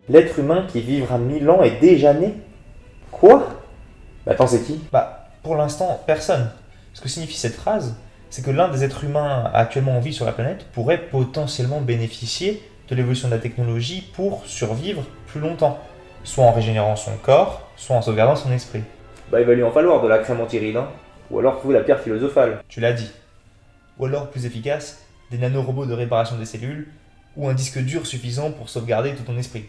L'être humain qui vivra 1000 ans est déjà né? Quoi? Attends, c'est qui? Pour l'instant, personne. Ce que signifie cette phrase, c'est que l'un des êtres humains actuellement en vie sur la planète pourrait potentiellement bénéficier de l'évolution de la technologie pour survivre plus longtemps. Soit en régénérant son corps, soit en sauvegardant son esprit. Il va lui en falloir de la crème anti-rides, hein. Ou alors trouver la pierre philosophale. Tu l'as dit. Ou alors, plus efficace, des nanorobots de réparation des cellules, ou un disque dur suffisant pour sauvegarder tout ton esprit.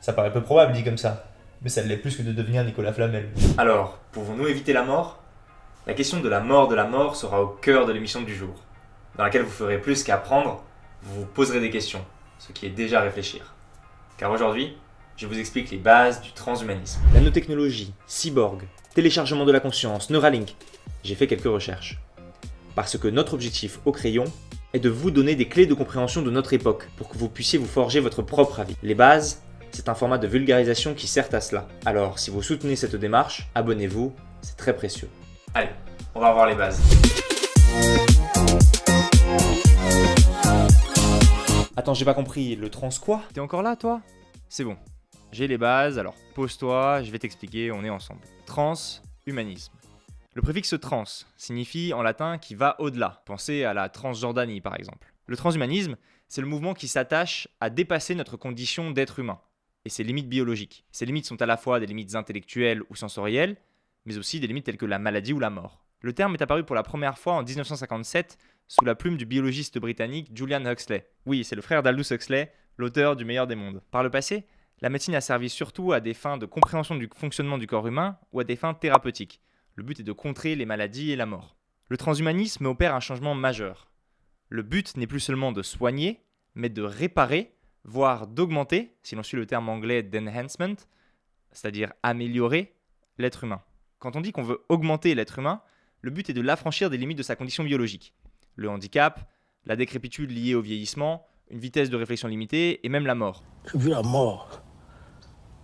Ça paraît peu probable dit comme ça, mais ça l'est plus que de devenir Nicolas Flamel. Alors, pouvons-nous éviter la mort? La question de la mort sera au cœur de l'émission du jour, dans laquelle vous ferez plus qu'apprendre, vous vous poserez des questions, ce qui est déjà à réfléchir. Car aujourd'hui, je vous explique les bases du transhumanisme. Nanotechnologie, cyborg, téléchargement de la conscience, Neuralink. J'ai fait quelques recherches. Parce que notre objectif au crayon est de vous donner des clés de compréhension de notre époque pour que vous puissiez vous forger votre propre avis. Les bases, c'est un format de vulgarisation qui sert à cela. Alors, si vous soutenez cette démarche, abonnez-vous, c'est très précieux. Allez, on va voir les bases. Attends, j'ai pas compris, le trans quoi? T'es encore là, toi? C'est bon. J'ai les bases, alors pose-toi, je vais t'expliquer, on est ensemble. Transhumanisme. Le préfixe trans signifie en latin qui va au-delà. Pensez à la Transjordanie par exemple. Le transhumanisme, c'est le mouvement qui s'attache à dépasser notre condition d'être humain et ses limites biologiques. Ces limites sont à la fois des limites intellectuelles ou sensorielles, mais aussi des limites telles que la maladie ou la mort. Le terme est apparu pour la première fois en 1957 sous la plume du biologiste britannique Julian Huxley. Oui, c'est le frère d'Aldous Huxley, l'auteur du Meilleur des mondes. Par le passé, la médecine a servi surtout à des fins de compréhension du fonctionnement du corps humain ou à des fins thérapeutiques. Le but est de contrer les maladies et la mort. Le transhumanisme opère un changement majeur. Le but n'est plus seulement de soigner, mais de réparer, voire d'augmenter, si l'on suit le terme anglais d'enhancement, c'est-à-dire améliorer l'être humain. Quand on dit qu'on veut augmenter l'être humain, le but est de l'affranchir des limites de sa condition biologique. Le handicap, la décrépitude liée au vieillissement, une vitesse de réflexion limitée et même la mort. J'ai vu la mort.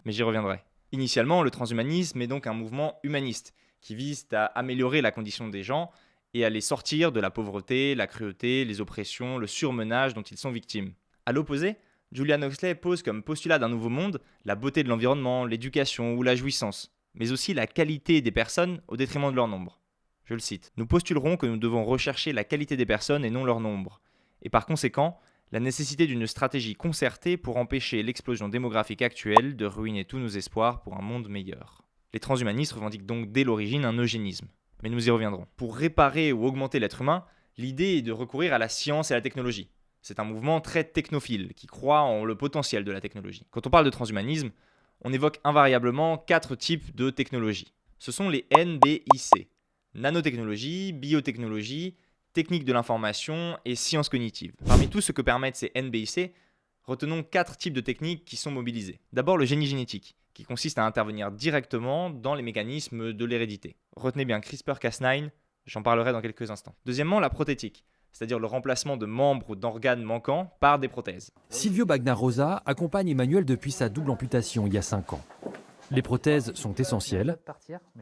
Mais j'y reviendrai. Initialement, le transhumanisme est donc un mouvement humaniste qui vise à améliorer la condition des gens et à les sortir de la pauvreté, la cruauté, les oppressions, le surmenage dont ils sont victimes. À l'opposé, Julian Huxley pose comme postulat d'un nouveau monde la beauté de l'environnement, l'éducation ou la jouissance, mais aussi la qualité des personnes au détriment de leur nombre. Je le cite. Nous postulerons que nous devons rechercher la qualité des personnes et non leur nombre, et par conséquent, la nécessité d'une stratégie concertée pour empêcher l'explosion démographique actuelle de ruiner tous nos espoirs pour un monde meilleur. Les transhumanistes revendiquent donc dès l'origine un eugénisme, mais nous y reviendrons. Pour réparer ou augmenter l'être humain, l'idée est de recourir à la science et à la technologie. C'est un mouvement très technophile qui croit en le potentiel de la technologie. Quand on parle de transhumanisme, on évoque invariablement 4 types de technologies. Ce sont les NBIC, nanotechnologie, biotechnologie, technique de l'information et sciences cognitives. Parmi tout ce que permettent ces NBIC, retenons 4 types de techniques qui sont mobilisées. D'abord le génie génétique, qui consiste à intervenir directement dans les mécanismes de l'hérédité. Retenez bien CRISPR-Cas9, j'en parlerai dans quelques instants. Deuxièmement, la prothétique, c'est-à-dire le remplacement de membres ou d'organes manquants par des prothèses. Silvio Bagnarosa accompagne Emmanuel depuis sa double amputation il y a 5 ans. Les prothèses sont essentielles.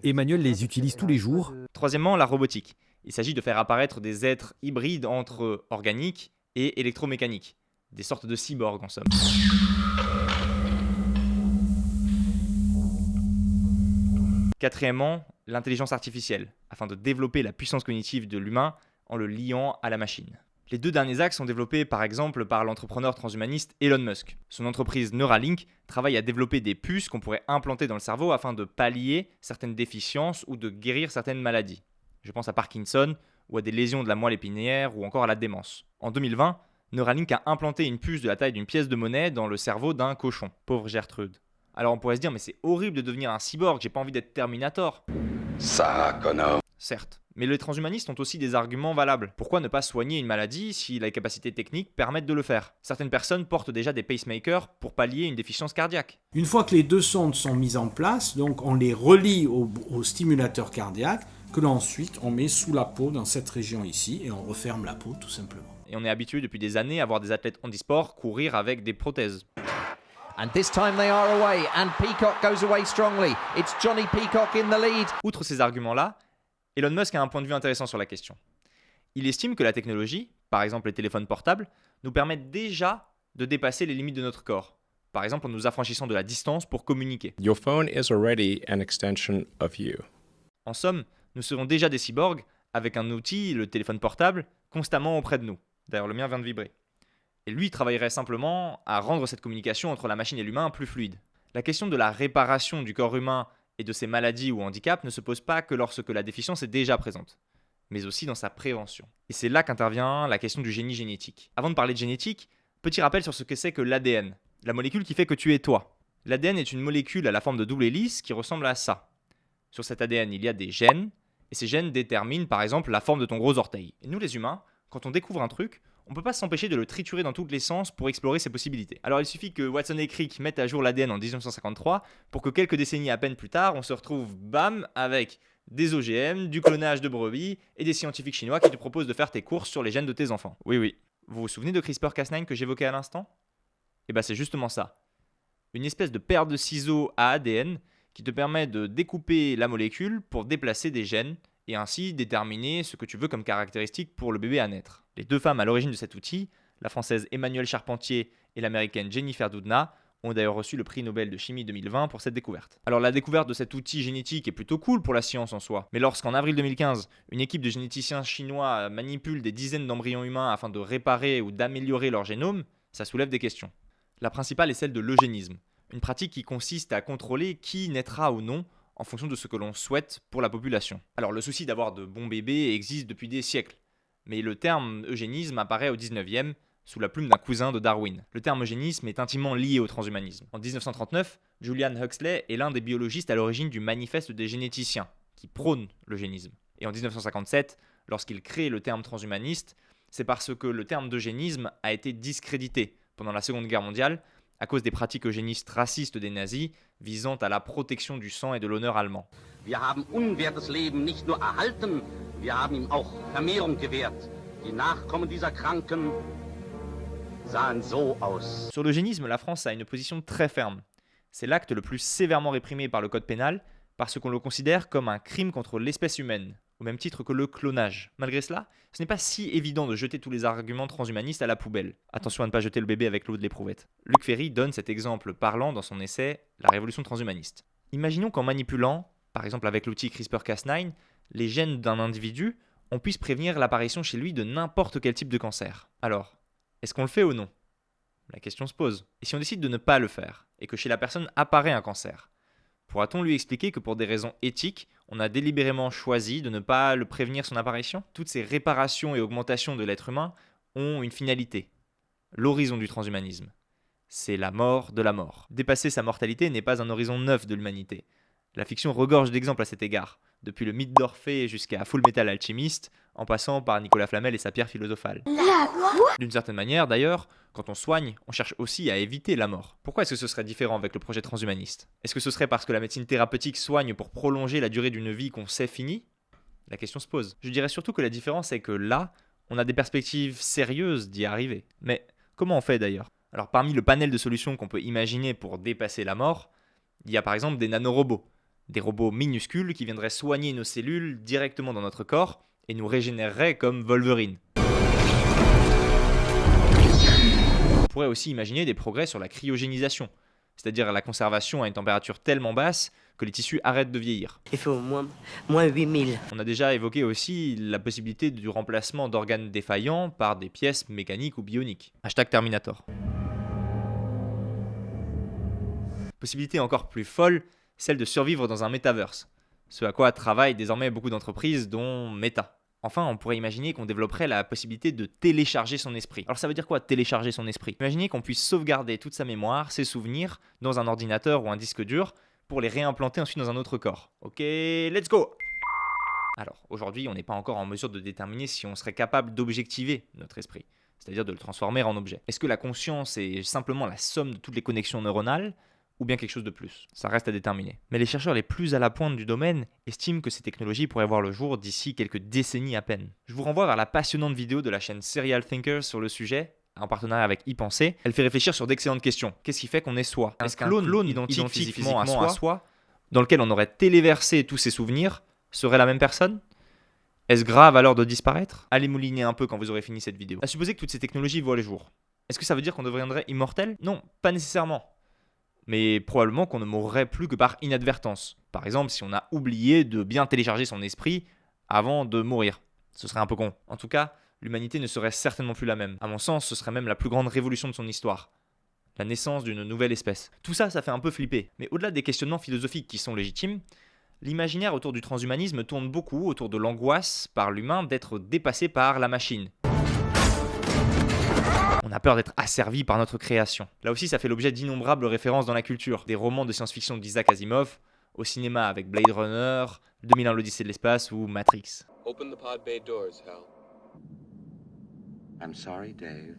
Emmanuel les utilise tous les jours. Troisièmement, la robotique. Il s'agit de faire apparaître des êtres hybrides entre organiques et électromécaniques. Des sortes de cyborgs en somme. Quatrièmement, l'intelligence artificielle, afin de développer la puissance cognitive de l'humain en le liant à la machine. Les 2 derniers axes sont développés par exemple par l'entrepreneur transhumaniste Elon Musk. Son entreprise Neuralink travaille à développer des puces qu'on pourrait implanter dans le cerveau afin de pallier certaines déficiences ou de guérir certaines maladies. Je pense à Parkinson ou à des lésions de la moelle épinière ou encore à la démence. En 2020, Neuralink a implanté une puce de la taille d'une pièce de monnaie dans le cerveau d'un cochon. Pauvre Gertrude. Alors on pourrait se dire mais c'est horrible de devenir un cyborg, j'ai pas envie d'être Terminator. Ça, connard. Certes, mais les transhumanistes ont aussi des arguments valables. Pourquoi ne pas soigner une maladie si les capacités techniques permettent de le faire? Certaines personnes portent déjà des pacemakers pour pallier une déficience cardiaque. Une fois que les 2 sondes sont mises en place, donc on les relie au stimulateur cardiaque, que l'on ensuite on met sous la peau dans cette région ici et on referme la peau tout simplement. Et on est habitué depuis des années à voir des athlètes handisport courir avec des prothèses. And this time they are away, and Peacock goes away strongly. It's Johnny Peacock in the lead. Outre ces arguments-là, Elon Musk a un point de vue intéressant sur la question. Il estime que la technologie, par exemple les téléphones portables, nous permettent déjà de dépasser les limites de notre corps. par exemple en nous affranchissant de la distance pour communiquer. Your phone is already an extension of you. En somme, nous serons déjà des cyborgs avec un outil, le téléphone portable, constamment auprès de nous. D'ailleurs, le mien vient de vibrer. Et lui travaillerait simplement à rendre cette communication entre la machine et l'humain plus fluide. La question de la réparation du corps humain et de ses maladies ou handicaps ne se pose pas que lorsque la déficience est déjà présente, mais aussi dans sa prévention. Et c'est là qu'intervient la question du génie génétique. Avant de parler de génétique, petit rappel sur ce que c'est que l'ADN, la molécule qui fait que tu es toi. L'ADN est une molécule à la forme de double hélice qui ressemble à ça. Sur cet ADN, il y a des gènes, et ces gènes déterminent par exemple la forme de ton gros orteil. Et nous les humains, quand on découvre un truc, on ne peut pas s'empêcher de le triturer dans tous les sens pour explorer ses possibilités. Alors il suffit que Watson et Crick mettent à jour l'ADN en 1953 pour que quelques décennies à peine plus tard, on se retrouve, bam, avec des OGM, du clonage de brebis et des scientifiques chinois qui te proposent de faire tes courses sur les gènes de tes enfants. Oui. Vous vous souvenez de CRISPR-Cas9 que j'évoquais à l'instant ? Eh ben c'est justement ça. Une espèce de paire de ciseaux à ADN qui te permet de découper la molécule pour déplacer des gènes et ainsi déterminer ce que tu veux comme caractéristique pour le bébé à naître. Les deux femmes à l'origine de cet outil, la française Emmanuelle Charpentier et l'américaine Jennifer Doudna, ont d'ailleurs reçu le prix Nobel de chimie 2020 pour cette découverte. Alors la découverte de cet outil génétique est plutôt cool pour la science en soi, mais lorsqu'en avril 2015, une équipe de généticiens chinois manipule des dizaines d'embryons humains afin de réparer ou d'améliorer leur génome, ça soulève des questions. La principale est celle de l'eugénisme, une pratique qui consiste à contrôler qui naîtra ou non en fonction de ce que l'on souhaite pour la population. Alors le souci d'avoir de bons bébés existe depuis des siècles, mais le terme eugénisme apparaît au 19e sous la plume d'un cousin de Darwin. Le terme eugénisme est intimement lié au transhumanisme. En 1939, Julian Huxley est l'un des biologistes à l'origine du Manifeste des généticiens, qui prône l'eugénisme. Et en 1957, lorsqu'il crée le terme transhumaniste, c'est parce que le terme d'eugénisme a été discrédité pendant la Seconde Guerre mondiale à cause des pratiques eugénistes racistes des nazis visant à la protection du sang et de l'honneur allemand. Wir haben unwertes Leben nicht nur erhalten, wir haben ihm auch Vermehrung gewährt. Die Nachkommen dieser Kranken sahen so aus. Sur l'eugénisme, la France a une position très ferme. C'est l'acte le plus sévèrement réprimé par le code pénal parce qu'on le considère comme un crime contre l'espèce humaine, au même titre que le clonage. Malgré cela, ce n'est pas si évident de jeter tous les arguments transhumanistes à la poubelle. Attention à ne pas jeter le bébé avec l'eau de l'éprouvette. Luc Ferry donne cet exemple parlant dans son essai « La révolution transhumaniste ». Imaginons qu'en manipulant, par exemple avec l'outil CRISPR-Cas9, les gènes d'un individu, on puisse prévenir l'apparition chez lui de n'importe quel type de cancer. Alors, est-ce qu'on le fait ou non ? La question se pose. Et si on décide de ne pas le faire, et que chez la personne apparaît un cancer, pourra-t-on lui expliquer que pour des raisons éthiques, on a délibérément choisi de ne pas le prévenir son apparition ? Toutes ces réparations et augmentations de l'être humain ont une finalité, l'horizon du transhumanisme. C'est la mort de la mort. Dépasser sa mortalité n'est pas un horizon neuf de l'humanité. La fiction regorge d'exemples à cet égard, depuis le mythe d'Orphée jusqu'à Full Metal Alchemist, en passant par Nicolas Flamel et sa pierre philosophale. D'une certaine manière, d'ailleurs, quand on soigne, on cherche aussi à éviter la mort. Pourquoi est-ce que ce serait différent avec le projet transhumaniste ? Est-ce que ce serait parce que la médecine thérapeutique soigne pour prolonger la durée d'une vie qu'on sait finie ? La question se pose. Je dirais surtout que la différence est que là, on a des perspectives sérieuses d'y arriver. Mais comment on fait d'ailleurs ? Alors parmi le panel de solutions qu'on peut imaginer pour dépasser la mort, il y a par exemple des nanorobots. Des robots minuscules qui viendraient soigner nos cellules directement dans notre corps et nous régénéreraient comme Wolverine. On pourrait aussi imaginer des progrès sur la cryogénisation, c'est-à-dire la conservation à une température tellement basse que les tissus arrêtent de vieillir. Il fait au moins 8000. On a déjà évoqué aussi la possibilité du remplacement d'organes défaillants par des pièces mécaniques ou bioniques. #Terminator. Possibilité encore plus folle, celle de survivre dans un metaverse, ce à quoi travaillent désormais beaucoup d'entreprises dont Meta. Enfin, on pourrait imaginer qu'on développerait la possibilité de télécharger son esprit. Alors ça veut dire quoi, télécharger son esprit ? Imaginez qu'on puisse sauvegarder toute sa mémoire, ses souvenirs, dans un ordinateur ou un disque dur, pour les réimplanter ensuite dans un autre corps. Ok, let's go ! Alors, aujourd'hui, on n'est pas encore en mesure de déterminer si on serait capable d'objectiver notre esprit, c'est-à-dire de le transformer en objet. Est-ce que la conscience est simplement la somme de toutes les connexions neuronales ? Ou bien quelque chose de plus. Ça reste à déterminer. Mais les chercheurs les plus à la pointe du domaine estiment que ces technologies pourraient voir le jour d'ici quelques décennies à peine. Je vous renvoie vers la passionnante vidéo de la chaîne Serial Thinkers sur le sujet, en partenariat avec YPenser. Elle fait réfléchir sur d'excellentes questions. Qu'est-ce qui fait qu'on est soi ? Est-ce qu'un clone identique physiquement à soi, dans lequel on aurait téléversé tous ses souvenirs, serait la même personne ? Est-ce grave alors de disparaître ? Allez mouliner un peu quand vous aurez fini cette vidéo. À supposer que toutes ces technologies voient le jour. Est-ce que ça veut dire qu'on deviendrait immortel ? Non, pas nécessairement. mais probablement qu'on ne mourrait plus que par inadvertance. Par exemple, si on a oublié de bien télécharger son esprit avant de mourir. Ce serait un peu con. En tout cas, l'humanité ne serait certainement plus la même. À mon sens, ce serait même la plus grande révolution de son histoire. La naissance d'une nouvelle espèce. Tout ça, ça fait un peu flipper. Mais au-delà des questionnements philosophiques qui sont légitimes, l'imaginaire autour du transhumanisme tourne beaucoup autour de l'angoisse par l'humain d'être dépassé par la machine. On a peur d'être asservi par notre création. Là aussi, ça fait l'objet d'innombrables références dans la culture. Des romans de science-fiction d'Isaac Asimov, au cinéma avec Blade Runner, 2001 l'Odyssée de l'espace ou Matrix. Open the pod bay doors, Hal. I'm sorry, Dave.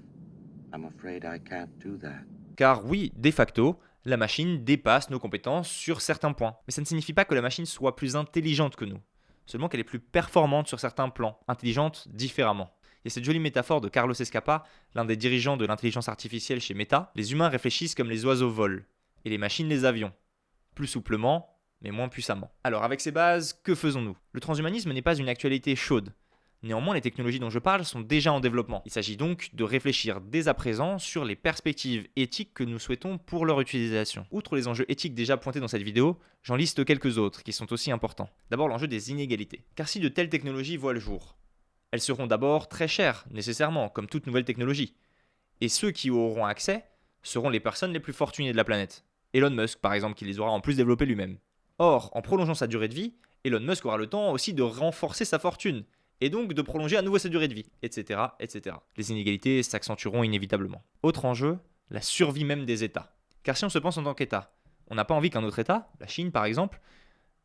I'm afraid I can't do that. Car oui, de facto, la machine dépasse nos compétences sur certains points. Mais ça ne signifie pas que la machine soit plus intelligente que nous. Seulement qu'elle est plus performante sur certains plans, intelligente différemment. Il y a cette jolie métaphore de Carlos Escapa, l'un des dirigeants de l'intelligence artificielle chez Meta. Les humains réfléchissent comme les oiseaux volent, et les machines les avions. Plus souplement, mais moins puissamment. Alors avec ces bases, que faisons-nous ? Le transhumanisme n'est pas une actualité chaude. Néanmoins, les technologies dont je parle sont déjà en développement. Il s'agit donc de réfléchir dès à présent sur les perspectives éthiques que nous souhaitons pour leur utilisation. Outre les enjeux éthiques déjà pointés dans cette vidéo, j'en liste quelques autres qui sont aussi importants. D'abord l'enjeu des inégalités. Car si de telles technologies voient le jour, elles seront d'abord très chères, nécessairement, comme toute nouvelle technologie. Et ceux qui y auront accès seront les personnes les plus fortunées de la planète. Elon Musk, par exemple, qui les aura en plus développées lui-même. Or, en prolongeant sa durée de vie, Elon Musk aura le temps aussi de renforcer sa fortune, et donc de prolonger à nouveau sa durée de vie, etc., etc. Les inégalités s'accentueront inévitablement. Autre enjeu, la survie même des États. Car si on se pense en tant qu'État, on n'a pas envie qu'un autre État, la Chine par exemple,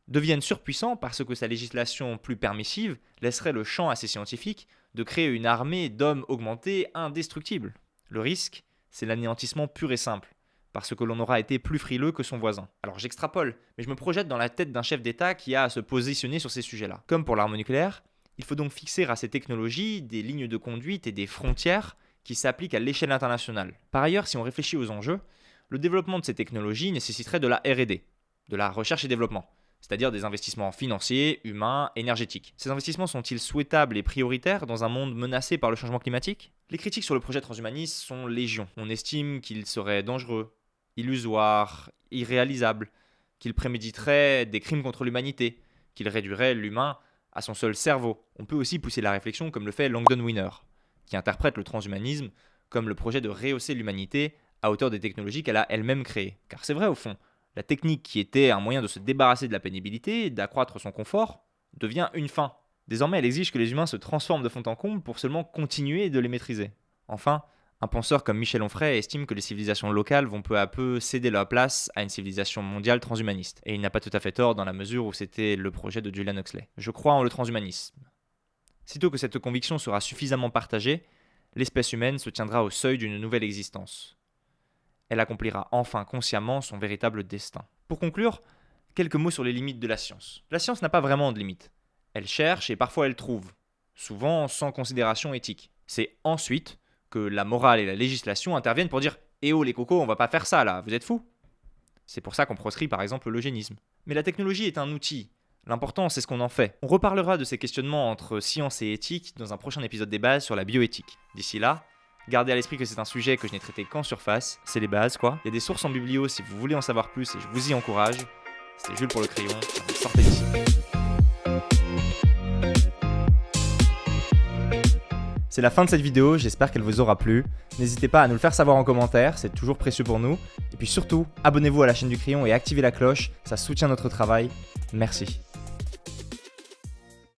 devienne surpuissant parce que sa législation plus permissive laisserait le champ à ses scientifiques de créer une armée d'hommes augmentés indestructibles. Le risque, c'est l'anéantissement pur et simple, parce que l'on aura été plus frileux que son voisin. Alors j'extrapole, mais je me projette dans la tête d'un chef d'État qui a à se positionner sur ces sujets-là. Comme pour l'arme nucléaire, il faut donc fixer à ces technologies des lignes de conduite et des frontières qui s'appliquent à l'échelle internationale. Par ailleurs, si on réfléchit aux enjeux, le développement de ces technologies nécessiterait de la R&D, de la recherche et développement, c'est-à-dire des investissements financiers, humains, énergétiques. Ces investissements sont-ils souhaitables et prioritaires dans un monde menacé par le changement climatique ? Les critiques sur le projet transhumaniste sont légion. On estime qu'il serait dangereux, illusoire, irréalisable, qu'il préméditerait des crimes contre l'humanité, qu'il réduirait l'humain à son seul cerveau. On peut aussi pousser la réflexion comme le fait Langdon Winner, qui interprète le transhumanisme comme le projet de rehausser l'humanité à hauteur des technologies qu'elle a elle-même créées. Car c'est vrai au fond, la technique qui était un moyen de se débarrasser de la pénibilité, d'accroître son confort, devient une fin. Désormais, elle exige que les humains se transforment de fond en comble pour seulement continuer de les maîtriser. Enfin, un penseur comme Michel Onfray estime que les civilisations locales vont peu à peu céder leur place à une civilisation mondiale transhumaniste. Et il n'a pas tout à fait tort dans la mesure où c'était le projet de Julian Huxley. Je crois en le transhumanisme. Sitôt que cette conviction sera suffisamment partagée, l'espèce humaine se tiendra au seuil d'une nouvelle existence. Elle accomplira enfin consciemment son véritable destin. Pour conclure, quelques mots sur les limites de la science. La science n'a pas vraiment de limites. Elle cherche et parfois elle trouve, souvent sans considération éthique. C'est ensuite que la morale et la législation interviennent pour dire « Eh oh les cocos, on va pas faire ça là, vous êtes fous ?» C'est pour ça qu'on proscrit par exemple l'eugénisme. Mais la technologie est un outil. L'important, c'est ce qu'on en fait. On reparlera de ces questionnements entre science et éthique dans un prochain épisode des bases sur la bioéthique. D'ici là, gardez à l'esprit que c'est un sujet que je n'ai traité qu'en surface, c'est les bases quoi. Il y a des sources en biblio si vous voulez en savoir plus et je vous y encourage. C'était Jules pour le crayon, sortez d'ici. C'est la fin de cette vidéo, j'espère qu'elle vous aura plu. N'hésitez pas à nous le faire savoir en commentaire, c'est toujours précieux pour nous. Et puis surtout, abonnez-vous à la chaîne du crayon et activez la cloche, ça soutient notre travail. Merci.